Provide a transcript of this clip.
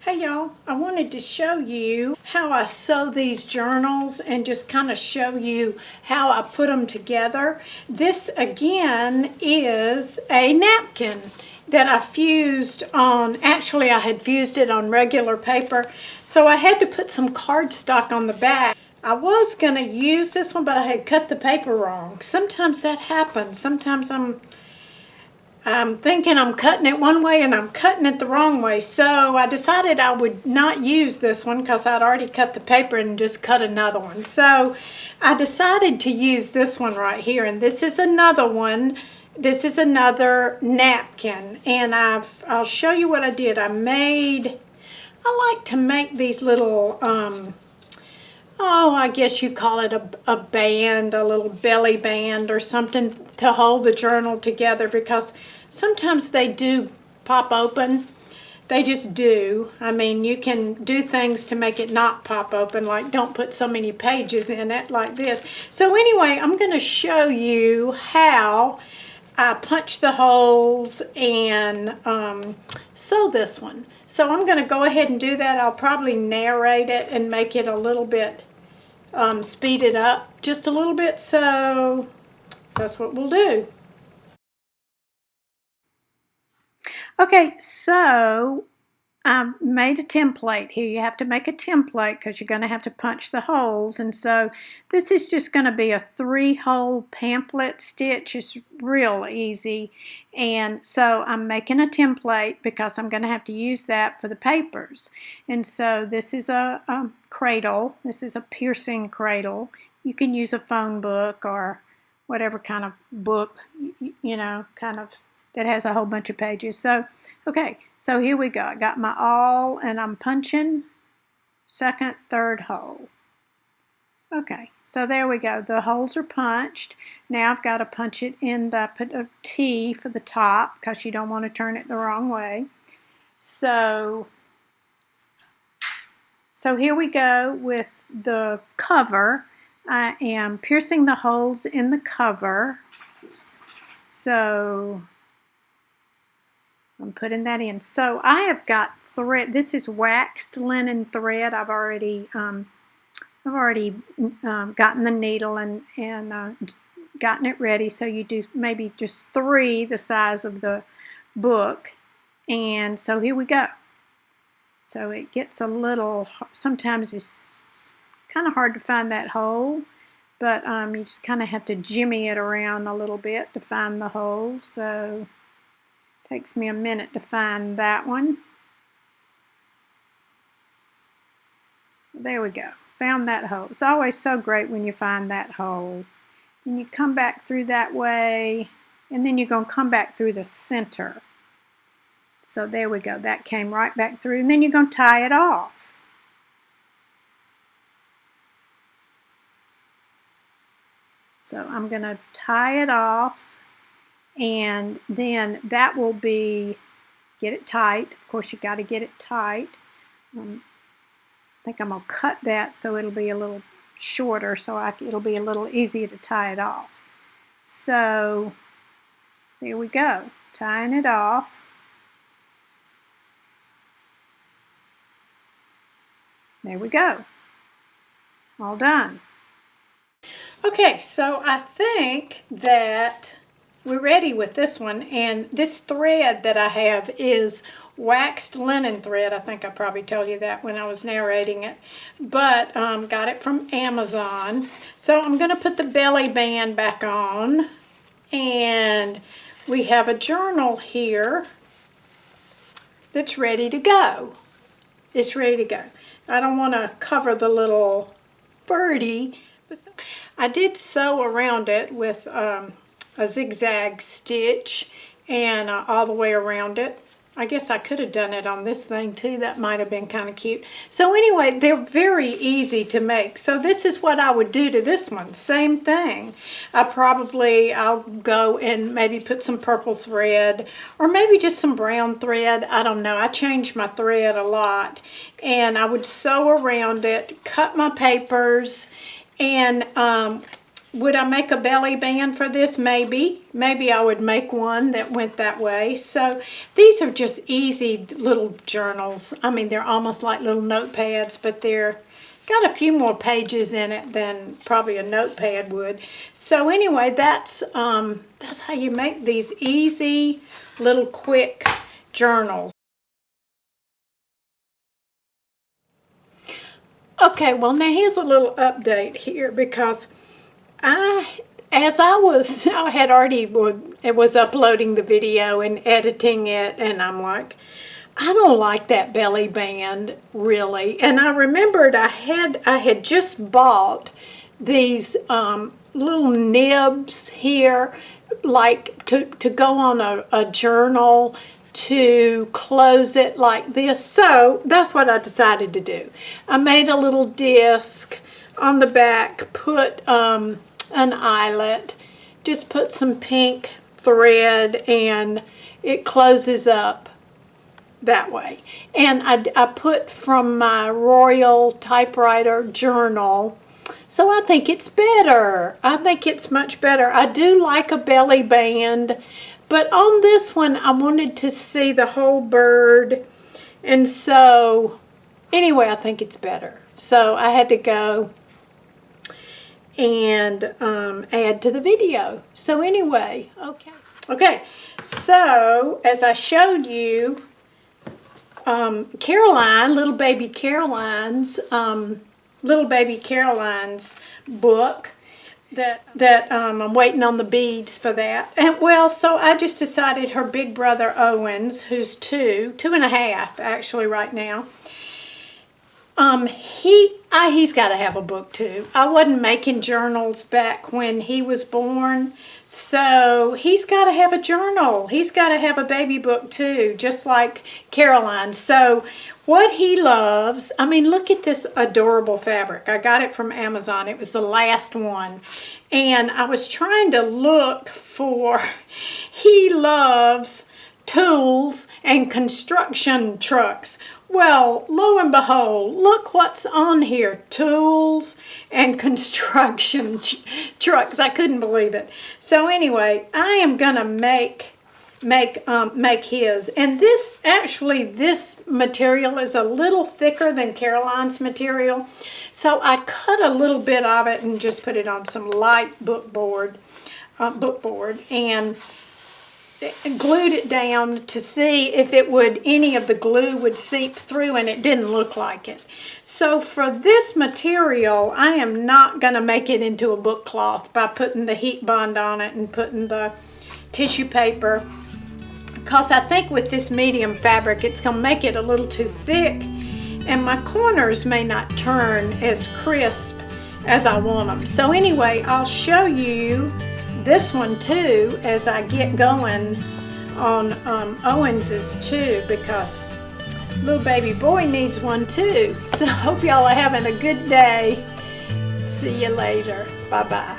Hey y'all, I wanted to show you how I sew these journals and just kind of show you how I put them together. This again is a napkin that I fused on, actually I had fused it on regular paper, so I had to put some cardstock on the back. I was going to use this one, but I had cut the paper wrong. Sometimes that happens. Sometimes I'm thinking I'm cutting it one way and I'm cutting it the wrong way. So I decided I would not use this one because I'd already cut the paper and just cut another one. So I decided to use this one right here, and this is another one. This is another napkin, and I'll show you what I did. I like to make these little I guess you call it a band, a little belly band or something to hold the journal together, because sometimes they do pop open. They just do. I mean, you can do things to make it not pop open, like don't put so many pages in it like this. So anyway, I'm going to show you how I punch the holes and sew this one. So I'm going to go ahead and do that. I'll probably narrate it and make it a little bit, speed it up just a little bit. So that's what we'll do. Okay, so I made a template here. You have to make a template because you're going to have to punch the holes. And so this is just going to be a 3-hole pamphlet stitch. It's real easy. And so I'm making a template because I'm going to have to use that for the papers. And so this is a cradle. This is a piercing cradle. You can use a phone book or whatever kind of book, kind of that has a whole bunch of pages. So, okay, so here we go. I got my awl and I'm punching second, third hole. Okay, so there we go. The holes are punched. Now I've got to punch it in put a T for the top because you don't want to turn it the wrong way. So here we go with the cover. I am piercing the holes in the cover. So I'm putting that in. So I have got thread. This is waxed linen thread. I've already gotten the needle and gotten it ready. So you do maybe just 3 the size of the book. And so here we go. So it gets a little, sometimes it's kind of hard to find that hole, but you just kind of have to jimmy it around a little bit to find the hole. So takes me a minute to find that one. There we go. Found that hole. It's always so great when you find that hole. And you come back through that way, and then you're going to come back through the center. So there we go. That came right back through, and then you're going to tie it off. So I'm going to tie it off. And then that will be, get it tight. Of course, you got to get it tight. I think I'm going to cut that so it'll be a little shorter, so it'll be a little easier to tie it off. So there we go, tying it off. There we go, all done. Okay, so I think that we're ready with this one, and this thread that I have is waxed linen thread. I think I probably told you that when I was narrating it, but got it from Amazon. So I'm going to put the belly band back on, and we have a journal here that's ready to go. It's ready to go. I don't want to cover the little birdie, but I did sew around it with a zigzag stitch and all the way around it. I guess I could have done it on this thing too. That might have been kind of cute. So anyway, they're very easy to make. So this is what I would do to this one. Same thing. I'll go and maybe put some purple thread or maybe just some brown thread. I don't know. I change my thread a lot. And I would sew around it, cut my papers, and would I make a belly band for this? Maybe. Maybe I would make one that went that way. So these are just easy little journals. I mean, they're almost like little notepads, but they're got a few more pages in it than probably a notepad would. So anyway, that's how you make these easy little quick journals. Okay, well now here's a little update here, because I had already was uploading the video and editing it, and I'm like, I don't like that belly band really. And I remembered I had just bought these little nibs here, like to go on a journal, to close it like this. So that's what I decided to do. I made a little disc on the back, put an eyelet, just put some pink thread, and it closes up that way. And I put from my Royal typewriter journal. So I think it's better. I think it's much better. I do like a belly band, but on this one I wanted to see the whole bird. And so anyway, I think it's better. So I had to go and add to the video. So anyway, okay. So as I showed you, Caroline, little baby Caroline's book, that I'm waiting on the beads for that. And well, so I just decided her big brother Owen's, who's two and a half actually right now, he's got to have a book too. I wasn't making journals back when he was born, so he's got to have a journal. He's got to have a baby book too, just like Caroline. So what he loves, I mean, look at this adorable fabric. I got it from Amazon. It was the last one. And I was trying to look for, he loves tools and construction trucks. Well, lo and behold, look what's on here. Tools and construction trucks. I couldn't believe it. So anyway, I am going to make his. And this material is a little thicker than Caroline's material. So I cut a little bit of it and just put it on some light bookboard and glued it down to see if any of the glue would seep through, and it didn't look like it. So for this material, I am not going to make it into a book cloth by putting the heat bond on it and putting the tissue paper, because I think with this medium fabric it's going to make it a little too thick, and my corners may not turn as crisp as I want them. So anyway, I'll show you this one too as I get going on Owens's too, because little baby boy needs one too. So I hope y'all are having a good day. See you later. Bye-bye.